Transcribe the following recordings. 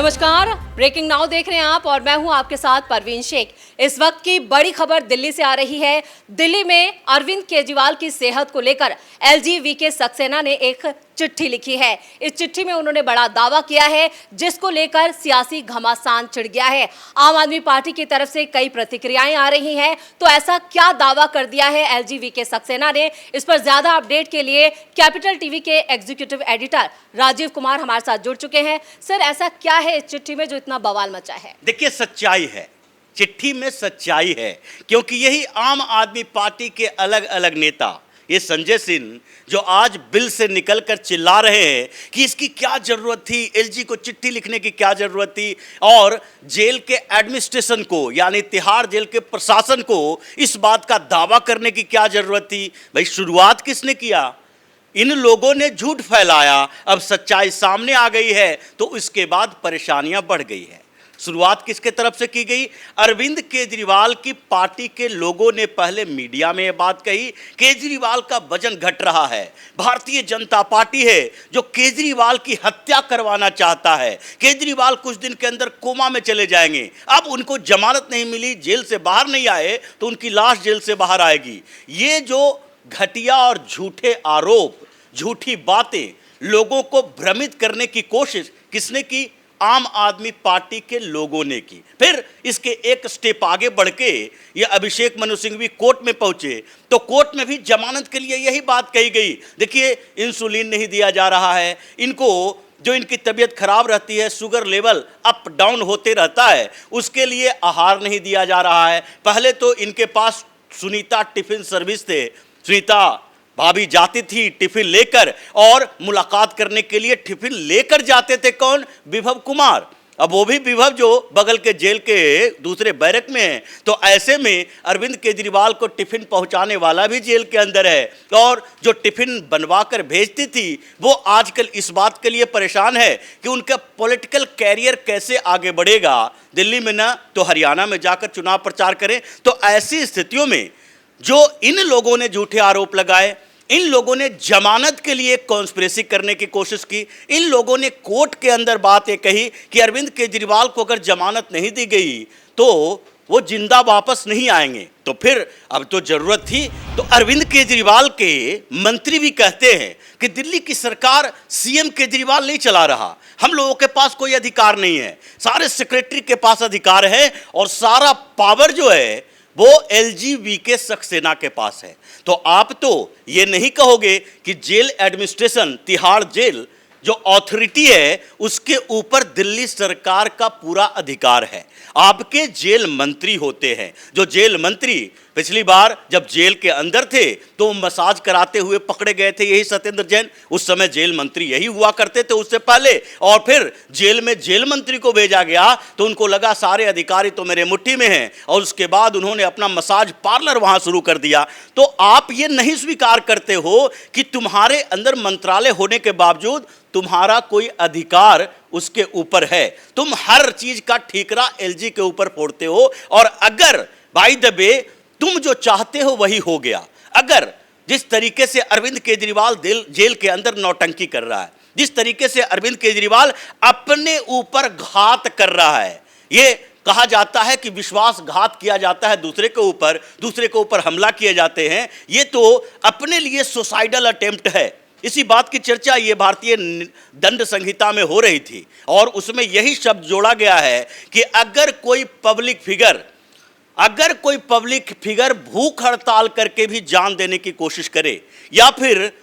नमस्कार, breaking now देख रहे हैं आप और मैं हूं आपके साथ परवीन शेख। इस वक्त की बड़ी खबर दिल्ली से आ रही है। दिल्ली में अरविंद केजरीवाल की सेहत को लेकर एलजी वीके सक्सेना ने एक चिट्ठी लिखी है। इस चिट्ठी में उन्होंने बड़ा दावा किया है जिसको लेकर सियासी घमासान छिड़ गया है। आम आदमी पार्टी की तरफ से कई प्रतिक्रियाएं आ रही हैं, तो ऐसा क्या दावा कर दिया है एलजी वीके सक्सेना ने? इस पर ज्यादा अपडेट के लिए कैपिटल टीवी के एग्जीक्यूटिव एडिटर राजीव कुमार हमारे साथ जुड़ चुके हैं। सर, ऐसा क्या है इस चिट्ठी में जो इतना बवाल मचा है? देखिए, सच्चाई है, चिट्ठी में सच्चाई है, क्योंकि यही आम आदमी पार्टी के अलग अलग नेता, ये संजय सिंह जो आज बिल से निकलकर चिल्ला रहे हैं कि इसकी क्या जरूरत थी, एलजी को चिट्ठी लिखने की क्या जरूरत थी, और जेल के एडमिनिस्ट्रेशन को यानी तिहाड़ जेल के प्रशासन को इस बात का दावा करने की क्या जरूरत थी। भाई, शुरुआत किसने किया? इन लोगों ने झूठ फैलाया, अब सच्चाई सामने आ गई है तो इसके बाद परेशानियां बढ़ गई है। शुरुआत किसके तरफ से की गई? अरविंद केजरीवाल की पार्टी के लोगों ने पहले मीडिया में यह बात कही, केजरीवाल का वजन घट रहा है, भारतीय जनता पार्टी है जो केजरीवाल की हत्या करवाना चाहता है, केजरीवाल कुछ दिन के अंदर कोमा में चले जाएंगे, अब उनको जमानत नहीं मिली, जेल से बाहर नहीं आए तो उनकी लाश जेल से बाहर आएगी। ये जो घटिया और झूठे आरोप, झूठी बातें, लोगों को भ्रमित करने की कोशिश किसने की? आम आदमी पार्टी के लोगों ने की। फिर इसके एक स्टेप आगे बढ़ के ये अभिषेक मनु सिंघवी कोर्ट में पहुंचे तो कोर्ट में भी जमानत के लिए यही बात कही गई। देखिए, इंसुलिन नहीं दिया जा रहा है इनको, जो इनकी तबीयत खराब रहती है, शुगर लेवल अप डाउन होते रहता है, उसके लिए आहार नहीं दिया जा रहा है। पहले तो इनके पास सुनीता टिफिन सर्विस थे, सुनीता भाभी जाती थी टिफिन लेकर, और मुलाकात करने के लिए टिफिन लेकर जाते थे कौन? विभव कुमार। अब वो भी विभव जो बगल के जेल के दूसरे बैरक में है, तो ऐसे में अरविंद केजरीवाल को टिफिन पहुंचाने वाला भी जेल के अंदर है, और जो टिफिन बनवा कर भेजती थी वो आजकल इस बात के लिए परेशान है कि उनका पॉलिटिकल कैरियर कैसे आगे बढ़ेगा। दिल्ली में ना तो हरियाणा में जाकर चुनाव प्रचार करें। तो ऐसी स्थितियों में जो इन लोगों ने झूठे आरोप लगाए, इन लोगों ने जमानत के लिए कॉन्स्पिरेसी करने की कोशिश की, इन लोगों ने कोर्ट के अंदर बात ये कही कि अरविंद केजरीवाल को अगर जमानत नहीं दी गई तो वो जिंदा वापस नहीं आएंगे, तो फिर अब तो जरूरत थी। तो अरविंद केजरीवाल के मंत्री भी कहते हैं कि दिल्ली की सरकार सीएम केजरीवाल नहीं चला रहा, हम लोगों के पास कोई अधिकार नहीं है, सारे सेक्रेटरी के पास अधिकार है और सारा पावर जो है वो एलजी वीके सक्सेना के पास है। तो आप तो ये नहीं कहोगे कि जेल एडमिनिस्ट्रेशन, तिहाड़ जेल जो अथॉरिटी है उसके ऊपर दिल्ली सरकार का पूरा अधिकार है। आपके जेल मंत्री होते हैं, जो जेल मंत्री पिछली बार जब जेल के अंदर थे तो मसाज कराते हुए पकड़े गए थे, यही सत्येंद्र जैन, उस समय जेल मंत्री यही हुआ करते थे उससे पहले, और फिर जेल में जेल मंत्री को भेजा गया तो उनको लगा सारे अधिकारी तो मेरे मुट्ठी में हैं, और उसके बाद उन्होंने अपना मसाज पार्लर वहां शुरू कर दिया। तो आप ये नहीं स्वीकार करते हो कि तुम्हारे अंदर मंत्रालय होने के बावजूद तुम्हारा कोई अधिकार उसके ऊपर है, तुम हर चीज का ठीकरा एलजी के ऊपर फोड़ते हो, और अगर बाय द वे तुम जो चाहते हो वही हो गया, अगर जिस तरीके से अरविंद केजरीवाल जेल के अंदर नौटंकी कर रहा है, जिस तरीके से अरविंद केजरीवाल अपने ऊपर घात कर रहा है, ये कहा जाता है कि विश्वासघात किया जाता है दूसरे के ऊपर हमला किए जाते हैं, ये तो अपने लिए सुसाइडल अटेम्प्ट है। इसी बात की चर्चा ये भारतीय दंड संहिता में हो रही थी, और उसमें यही शब्द जोड़ा गया है कि अगर कोई पब्लिक फिगर भूख हड़ताल करके भी जान देने की कोशिश करे, या फिर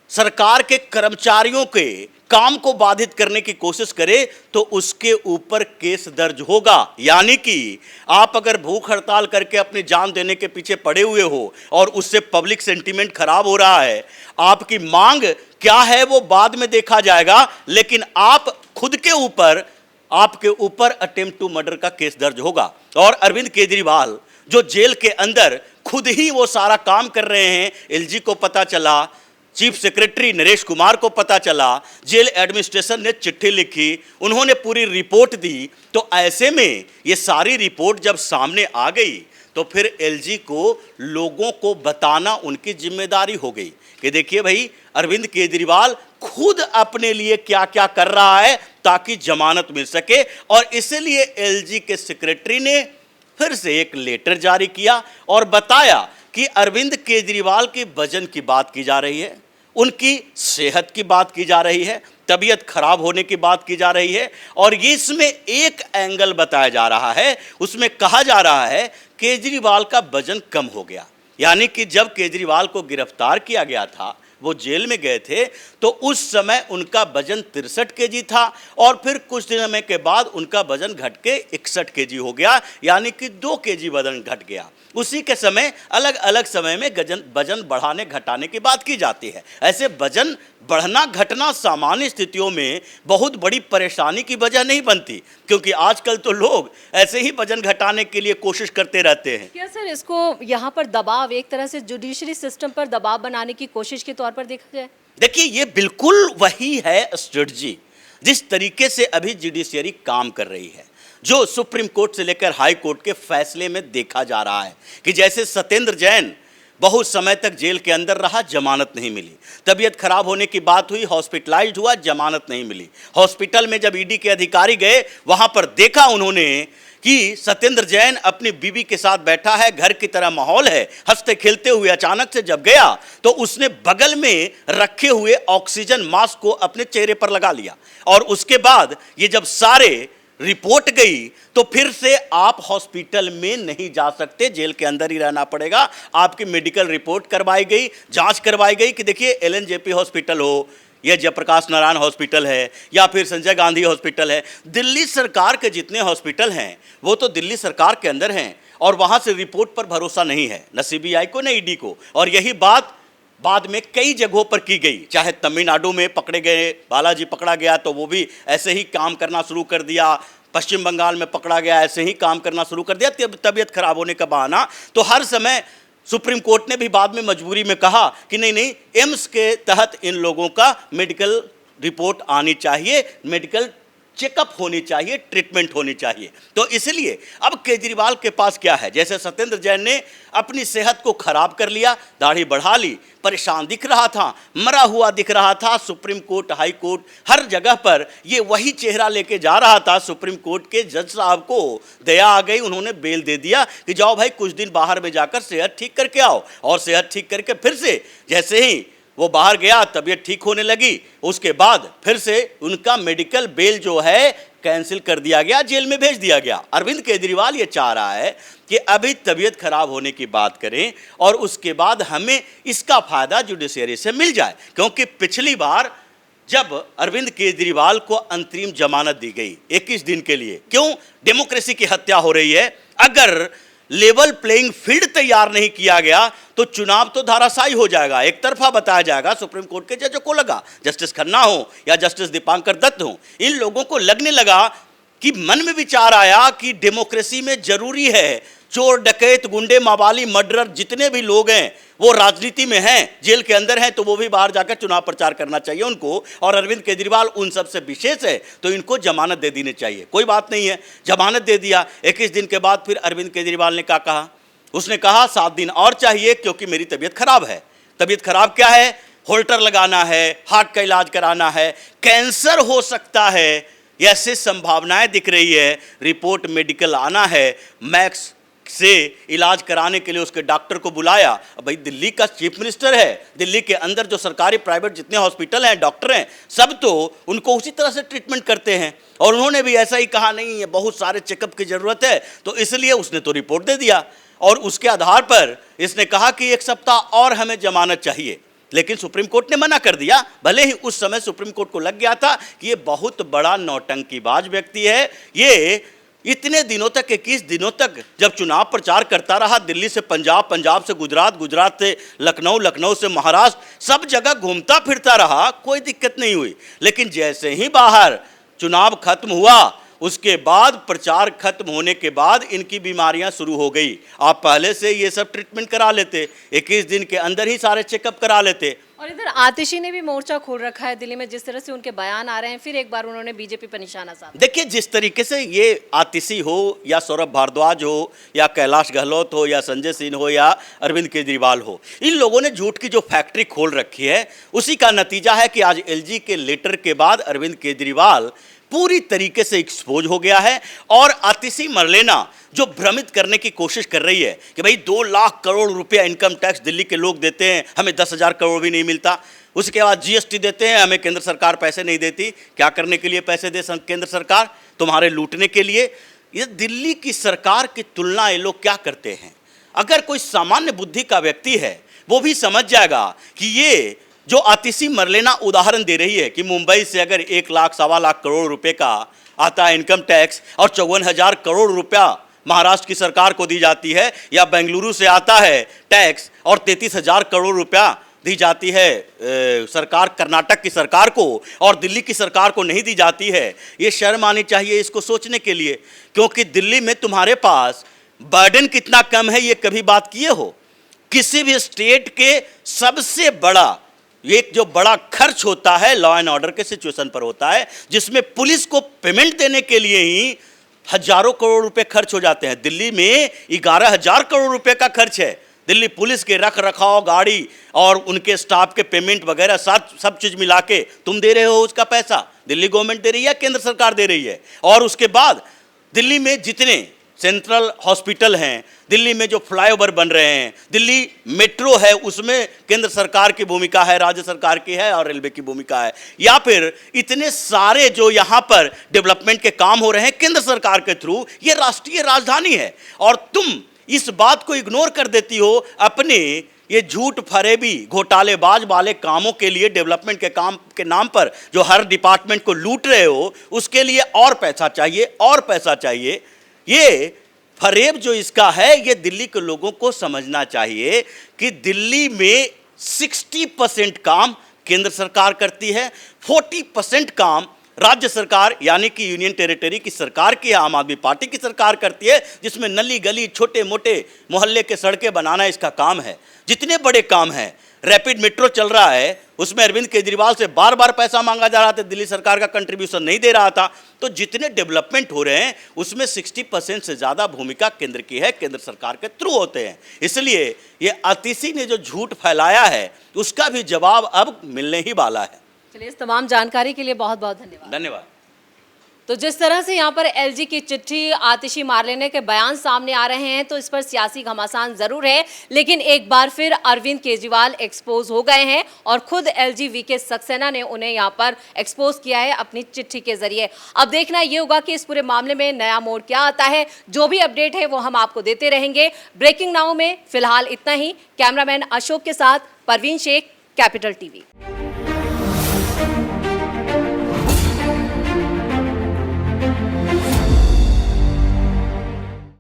सरकार के कर्मचारियों के काम को बाधित करने की कोशिश करे, तो उसके ऊपर केस दर्ज होगा। यानी कि आप अगर भूख हड़ताल करके अपनी जान देने के पीछे पड़े हुए हो और उससे पब्लिक सेंटीमेंट खराब हो रहा है, आपकी मांग क्या है वो बाद में देखा जाएगा, लेकिन आप खुद के ऊपर, आपके ऊपर अटेम्प्ट टू मर्डर का केस दर्ज होगा। और अरविंद केजरीवाल जो जेल के अंदर खुद ही वो सारा काम कर रहे हैं, एलजी को पता चला, चीफ सेक्रेटरी नरेश कुमार को पता चला, जेल एडमिनिस्ट्रेशन ने चिट्ठी लिखी, उन्होंने पूरी रिपोर्ट दी, तो ऐसे में ये सारी रिपोर्ट जब सामने आ गई तो फिर एलजी को लोगों को बताना उनकी जिम्मेदारी हो गई कि देखिए भाई, अरविंद केजरीवाल खुद अपने लिए क्या क्या कर रहा है, ताकि जमानत मिल सके। और इसलिए एलजी के सेक्रेटरी ने फिर से एक लेटर जारी किया और बताया कि अरविंद केजरीवाल की वजन की बात की जा रही है, उनकी सेहत की बात की जा रही है, तबीयत खराब होने की बात की जा रही है। और ये इसमें एक एंगल बताया जा रहा है, उसमें कहा जा रहा है केजरीवाल का वजन कम हो गया। यानी कि जब केजरीवाल को गिरफ्तार किया गया था, वो जेल में गए थे, तो उस समय उनका वजन 63 केजी था और फिर कुछ दिन के बाद उनका वजन घट के 61 केजी हो गया, यानी कि 2 केजी वजन घट गया। उसी के समय अलग अलग समय में वजन बढ़ाने घटाने की बात की जाती है। ऐसे वजन बढ़ना घटना सामान्य स्थितियों में बहुत बड़ी परेशानी की वजह नहीं बनती, क्योंकि आजकल तो लोग ऐसे ही वजन घटाने के लिए कोशिश करते रहते हैं। क्या सर इसको यहाँ पर दबाव, एक तरह से जुडिशरी सिस्टम पर दबाव बनाने की कोशिश के तौर पर देखा जाए? देखिए, ये बिल्कुल वही है स्ट्रेटजी जिस तरीके से अभी जुडिशियरी काम कर रही है, जो सुप्रीम कोर्ट से लेकर हाई कोर्ट के फैसले में देखा जा रहा है कि जैसे सत्येंद्र जैन बहुत समय तक जेल के अंदर रहा, जमानत नहीं मिली, तबीयत खराब होने की बात हुई, हॉस्पिटलाइज्ड हुआ, जमानत नहीं मिली। हॉस्पिटल में जब ईडी के अधिकारी गए, वहां पर देखा उन्होंने कि सत्येंद्र जैन अपनी बीवी के साथ बैठा है, घर की तरह माहौल है, हंसते खेलते हुए। अचानक से जब गया तो उसने बगल में रखे हुए ऑक्सीजन मास्क को अपने चेहरे पर लगा लिया। और उसके बाद ये जब सारे रिपोर्ट गई तो फिर से आप हॉस्पिटल में नहीं जा सकते, जेल के अंदर ही रहना पड़ेगा। आपकी मेडिकल रिपोर्ट करवाई गई, जांच करवाई गई कि देखिए एलएनजेपी हॉस्पिटल हो, यह जयप्रकाश नारायण हॉस्पिटल है या फिर संजय गांधी हॉस्पिटल है, दिल्ली सरकार के जितने हॉस्पिटल हैं वो तो दिल्ली सरकार के अंदर हैं और वहां से रिपोर्ट पर भरोसा नहीं है, न सीबीआई को न ईडी को। और यही बात बाद में कई जगहों पर की गई, चाहे तमिलनाडु में पकड़े गए, बालाजी पकड़ा गया तो वो भी ऐसे ही काम करना शुरू कर दिया, पश्चिम बंगाल में पकड़ा गया, ऐसे ही काम करना शुरू कर दिया, तबीयत खराब होने का बहाना। तो हर समय सुप्रीम कोर्ट ने भी बाद में मजबूरी में कहा कि नहीं, एम्स के तहत इन लोगों का मेडिकल रिपोर्ट आनी चाहिए, मेडिकल चेकअप होनी चाहिए, ट्रीटमेंट होनी चाहिए। तो इसलिए अब केजरीवाल के पास क्या है, जैसे सत्येंद्र जैन ने अपनी सेहत को खराब कर लिया, दाढ़ी बढ़ा ली, परेशान दिख रहा था, मरा हुआ दिख रहा था, सुप्रीम कोर्ट, हाई कोर्ट, हर जगह पर ये वही चेहरा लेके जा रहा था। सुप्रीम कोर्ट के जज साहब को दया आ गई, उन्होंने बेल दे दिया कि जाओ भाई कुछ दिन बाहर में जाकर सेहत ठीक करके आओ। और सेहत ठीक करके फिर से जैसे ही वो बाहर गया, तबीयत ठीक होने लगी, उसके बाद फिर से उनका मेडिकल बेल जो है कैंसिल कर दिया गया, जेल में भेज दिया गया। अरविंद केजरीवाल ये चाह रहा है कि अभी तबीयत खराब होने की बात करें और उसके बाद हमें इसका फायदा जुडिशरी से मिल जाए, क्योंकि पिछली बार जब अरविंद केजरीवाल को अंतरिम जमानत दी गई 21 दिन के लिए, क्यों? डेमोक्रेसी की हत्या हो रही है। अगर लेवल प्लेइंग फील्ड तैयार नहीं किया गया तो चुनाव तो धाराशायी हो जाएगा, एक तरफा बताया जाएगा। सुप्रीम कोर्ट के जजों को लगा, जस्टिस खन्ना हो या जस्टिस दीपांकर दत्त हो, इन लोगों को लगने लगा कि मन में विचार आया कि डेमोक्रेसी में जरूरी है चोर, डकैत, गुंडे, मवाली, मर्डरर जितने भी लोग हैं वो राजनीति में हैं, जेल के अंदर हैं, तो वो भी बाहर जाकर चुनाव प्रचार करना चाहिए उनको। और अरविंद केजरीवाल उन सबसे विशेष है, तो इनको जमानत दे देनी चाहिए। कोई बात नहीं है, जमानत दे दिया। 21 दिन के बाद फिर अरविंद केजरीवाल ने क्या कहा? उसने कहा 7 दिन और चाहिए क्योंकि मेरी तबीयत खराब है। तबीयत खराब क्या है? होल्टर लगाना है, हार्ट का इलाज कराना है, कैंसर हो सकता है, ऐसे संभावनाएं दिख रही है, रिपोर्ट मेडिकल आना है, मैक्स से इलाज कराने के लिए उसके डॉक्टर को बुलाया। अब भाई दिल्ली का चीफ मिनिस्टर है, दिल्ली के अंदर जो सरकारी प्राइवेट जितने हॉस्पिटल हैं, डॉक्टर हैं, सब तो उनको उसी तरह से ट्रीटमेंट करते हैं। और उन्होंने भी ऐसा ही कहा, नहीं है बहुत सारे चेकअप की जरूरत है, तो इसलिए उसने तो रिपोर्ट दे दिया। और उसके आधार पर इसने कहा कि 1 सप्ताह और हमें जमानत चाहिए, लेकिन सुप्रीम कोर्ट ने मना कर दिया। भले ही उस समय सुप्रीम कोर्ट को लग गया था कि ये बहुत बड़ा नौटंकीबाज व्यक्ति है, ये इतने दिनों तक, 21 दिनों तक जब चुनाव प्रचार करता रहा, दिल्ली से पंजाब, पंजाब से गुजरात, गुजरात से लखनऊ, लखनऊ से महाराष्ट्र, सब जगह घूमता फिरता रहा, कोई दिक्कत नहीं हुई। लेकिन जैसे ही बाहर चुनाव खत्म हुआ, उसके बाद प्रचार खत्म होने के बाद इनकी बीमारियां शुरू हो गई। आप पहले से ये सब ट्रीटमेंट करा लेते, 21 दिन के अंदर ही सारे चेकअप करा लेते। और इधर आतिशी ने भी मोर्चा खोल रखा है दिल्ली में, जिस तरह से उनके बयान आ रहे हैं, फिर एक बार उन्होंने बीजेपी पर निशाना साधा। देखिए, जिस तरीके से ये आतिशी हो या सौरभ भारद्वाज हो या कैलाश गहलोत हो या संजय सिंह हो या अरविंद केजरीवाल हो, इन लोगों ने झूठ की जो फैक्ट्री खोल रखी है, उसी का नतीजा है कि आज एलजी के लेटर के बाद अरविंद केजरीवाल पूरी तरीके से एक्सपोज हो गया है। और आतिशी मरलेना जो भ्रमित करने की कोशिश कर रही है कि भाई 2 लाख करोड़ रुपया इनकम टैक्स दिल्ली के लोग देते हैं, हमें 10,000 करोड़ भी नहीं मिलता, उसके बाद जीएसटी देते हैं, हमें केंद्र सरकार पैसे नहीं देती। क्या करने के लिए पैसे दे केंद्र सरकार? तुम्हारे लूटने के लिए। ये दिल्ली की सरकार की तुलना ये लोग क्या करते हैं? अगर कोई सामान्य बुद्धि का व्यक्ति है वो भी समझ जाएगा कि ये जो आतिशी मरलेना उदाहरण दे रही है कि मुंबई से अगर 1 लाख 1.25 लाख करोड़ रुपए का आता है इनकम टैक्स और 54,000 करोड़ रुपया महाराष्ट्र की सरकार को दी जाती है, या बेंगलुरु से आता है टैक्स और 33,000 करोड़ रुपया दी जाती है सरकार कर्नाटक की सरकार को और दिल्ली की सरकार को नहीं दी जाती है, ये शर्म आनी चाहिए इसको सोचने के लिए। क्योंकि दिल्ली में तुम्हारे पास बर्डन कितना कम है ये कभी बात किए हो? किसी भी स्टेट के सबसे बड़ा एक जो बड़ा खर्च होता है लॉ एंड ऑर्डर के सिचुएशन पर होता है, जिसमें पुलिस को पेमेंट देने के लिए ही हजारों करोड़ रुपए खर्च हो जाते हैं। दिल्ली में 11,000 करोड़ रुपए का खर्च है। दिल्ली पुलिस के रख रखाव, गाड़ी और उनके स्टाफ के पेमेंट वगैरह सब चीज मिला के तुम दे रहे हो उसका पैसा, दिल्ली गवर्नमेंट दे रही है, केंद्र सरकार दे रही है। और उसके बाद दिल्ली में जितने सेंट्रल हॉस्पिटल हैं, दिल्ली में जो फ्लाईओवर बन रहे हैं, दिल्ली मेट्रो है, उसमें केंद्र सरकार की भूमिका है, राज्य सरकार की है और रेलवे की भूमिका है। या फिर इतने सारे जो यहाँ पर डेवलपमेंट के काम हो रहे हैं केंद्र सरकार के थ्रू, ये राष्ट्रीय राजधानी है। और तुम इस बात को इग्नोर कर देती हो अपने ये झूठ फरेबी घोटालेबाज वाले कामों के लिए, डेवलपमेंट के काम के नाम पर जो हर डिपार्टमेंट को लूट रहे हो, उसके लिए और पैसा चाहिए और पैसा चाहिए। ये फरेब जो इसका है, ये दिल्ली के लोगों को समझना चाहिए कि दिल्ली में 60% काम केंद्र सरकार करती है, 40% काम राज्य सरकार यानी कि यूनियन टेरिटरी की सरकार की, आम आदमी पार्टी की सरकार करती है, जिसमें नली गली छोटे मोटे मोहल्ले के सड़कें बनाना इसका काम है। जितने बड़े काम हैं, रैपिड मेट्रो चल रहा है, उसमें अरविंद केजरीवाल से बार बार पैसा मांगा जा रहा था, दिल्ली सरकार का कंट्रीब्यूशन नहीं दे रहा था। तो जितने डेवलपमेंट हो रहे हैं उसमें 60% से ज़्यादा भूमिका केंद्र की है, केंद्र सरकार के थ्रू होते हैं। इसलिए ये आतिशी ने जो झूठ फैलाया है उसका भी जवाब अब मिलने ही वाला है। चलिए, इस तमाम जानकारी के लिए बहुत बहुत धन्यवाद। धन्यवाद। तो जिस तरह से यहाँ पर एलजी की चिट्ठी, आतिशी मारलेना के बयान सामने आ रहे हैं, तो इस पर सियासी घमासान जरूर है, लेकिन एक बार फिर अरविंद केजरीवाल एक्सपोज हो गए हैं और खुद एलजी वीके सक्सेना ने उन्हें यहाँ पर एक्सपोज किया है अपनी चिट्ठी के जरिए। अब देखना ये होगा कि इस पूरे मामले में नया मोड़ क्या आता है। जो भी अपडेट है वो हम आपको देते रहेंगे। ब्रेकिंग नाउ में फिलहाल इतना ही। कैमरामैन अशोक के साथ परवीन शेख, कैपिटल टीवी।